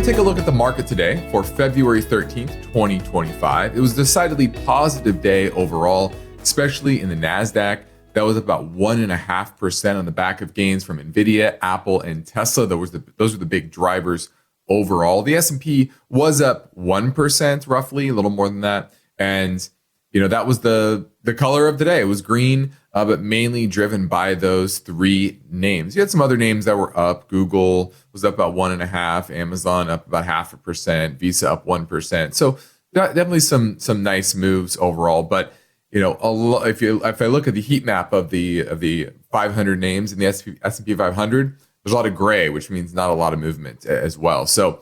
going to take a look at the market today for February 13th, 2025. It was a decidedly positive day overall, especially in the NASDAQ. That was about 1.5% on the back of gains from NVIDIA, Apple, and Tesla. Those were the big drivers overall. The S&P was up 1% roughly, a little more than that. And, that was the color of the day. It was green, but mainly driven by those three names. You had some other names that were up. Google was up about 1.5%, Amazon up about 0.5%, Visa up 1%. So definitely some nice moves overall. But if I look at the heat map of the 500 names in the S&P 500, there's a lot of gray, which means not a lot of movement as well. So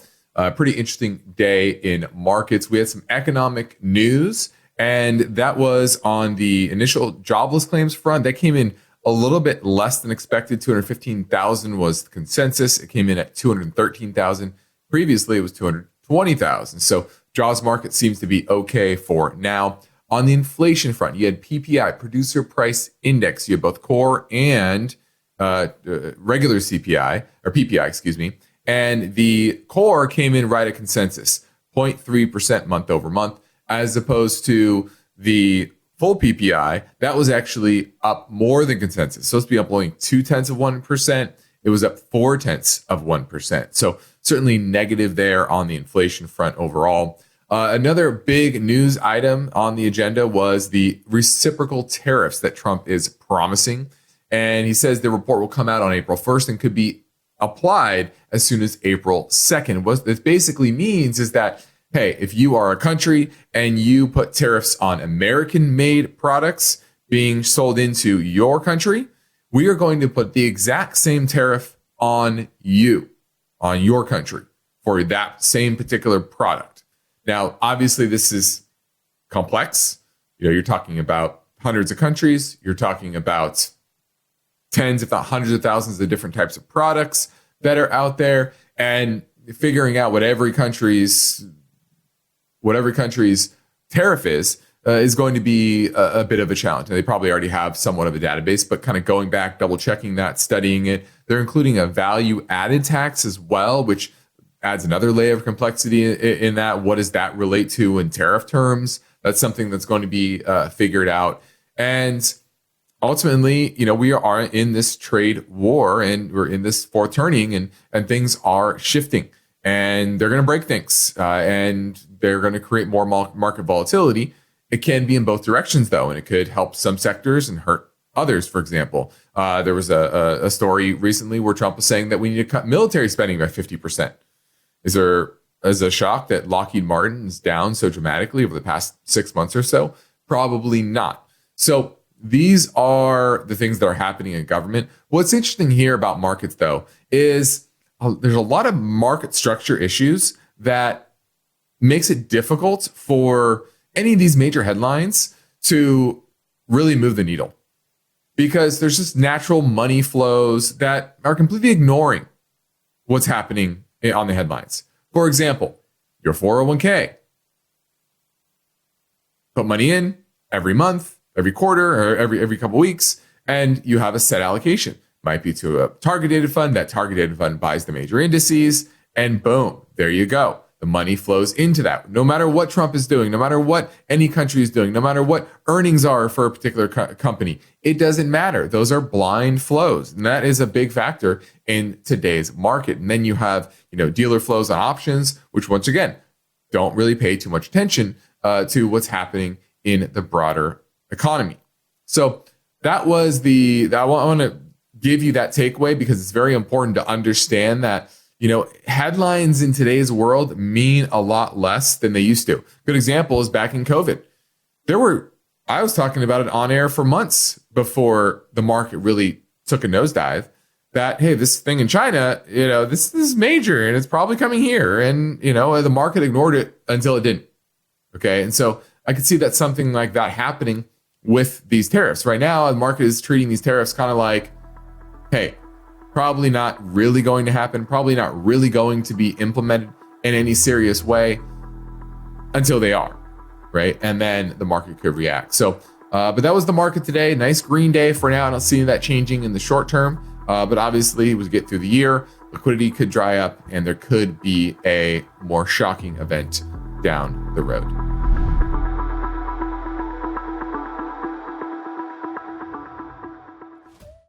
pretty interesting day in markets. We had some economic news, and that was on the initial jobless claims front. That came in a little bit less than expected. 215,000 was the consensus. It came in at 213,000. Previously, it was 220,000. So jobs market seems to be okay for now. On the inflation front, you had PPI, Producer Price Index. You had both core and regular CPI, or PPI, excuse me. And the core came in right at consensus, 0.3% month over month, as opposed to the full PPI. That was actually up more than consensus. So it's supposed to be up only 0.2%. It was up 0.4%. So certainly negative there on the inflation front overall. Another big news item on the agenda was the reciprocal tariffs that Trump is promising. And he says the report will come out on April 1st and could be applied as soon as April 2nd. What this basically means is that, hey, if you are a country and you put tariffs on American-made products being sold into your country, we are going to put the exact same tariff on you, on your country, for that same particular product. Now, obviously, this is complex. You're talking about hundreds of countries. You're talking about tens, if not hundreds of thousands of different types of products that are out there, and figuring out what every country's tariff is going to be a bit of a challenge. And they probably already have somewhat of a database, but kind of going back, double checking that, studying it. They're including a value added tax as well, which adds another layer of complexity in that. What does that relate to in tariff terms? That's something that's going to be figured out. And ultimately, we are in this trade war, and we're in this fourth turning, and things are shifting, and they're going to break things, and they're going to create more market volatility. It can be in both directions, though, and it could help some sectors and hurt others. For example, there was a story recently where Trump was saying that we need to cut military spending by 50%. Is a shock that Lockheed Martin is down so dramatically over the past 6 months or so? Probably not. So these are the things that are happening in government. What's interesting here about markets, though, is there's a lot of market structure issues that makes it difficult for any of these major headlines to really move the needle, because there's just natural money flows that are completely ignoring what's happening on the headlines. For example, your 401k. Put money in every month, every quarter, or every couple of weeks, and you have a set allocation. Might be to a target-dated fund. That target-dated fund buys the major indices, and boom, there you go. The money flows into that. No matter what Trump is doing, no matter what any country is doing, no matter what earnings are for a particular company, it doesn't matter. Those are blind flows. And that is a big factor in today's market. And then you have, dealer flows on options, which once again, don't really pay too much attention to what's happening in the broader economy. So that was I want to give you that takeaway, because it's very important to understand that headlines in today's world mean a lot less than they used to. Good example is back in COVID. I was talking about it on air for months before the market really took a nosedive, that, hey, this thing in China, this is major and it's probably coming here. And, the market ignored it until it didn't. Okay. And so I could see that something like that happening with these tariffs. Right now, the market is treating these tariffs kind of like, hey, probably not really going to happen, probably not really going to be implemented in any serious way until they are, right? And then the market could react. So, but that was the market today. Nice green day for now. I don't see that changing in the short term. But obviously, as we get through the year, liquidity could dry up and there could be a more shocking event down the road.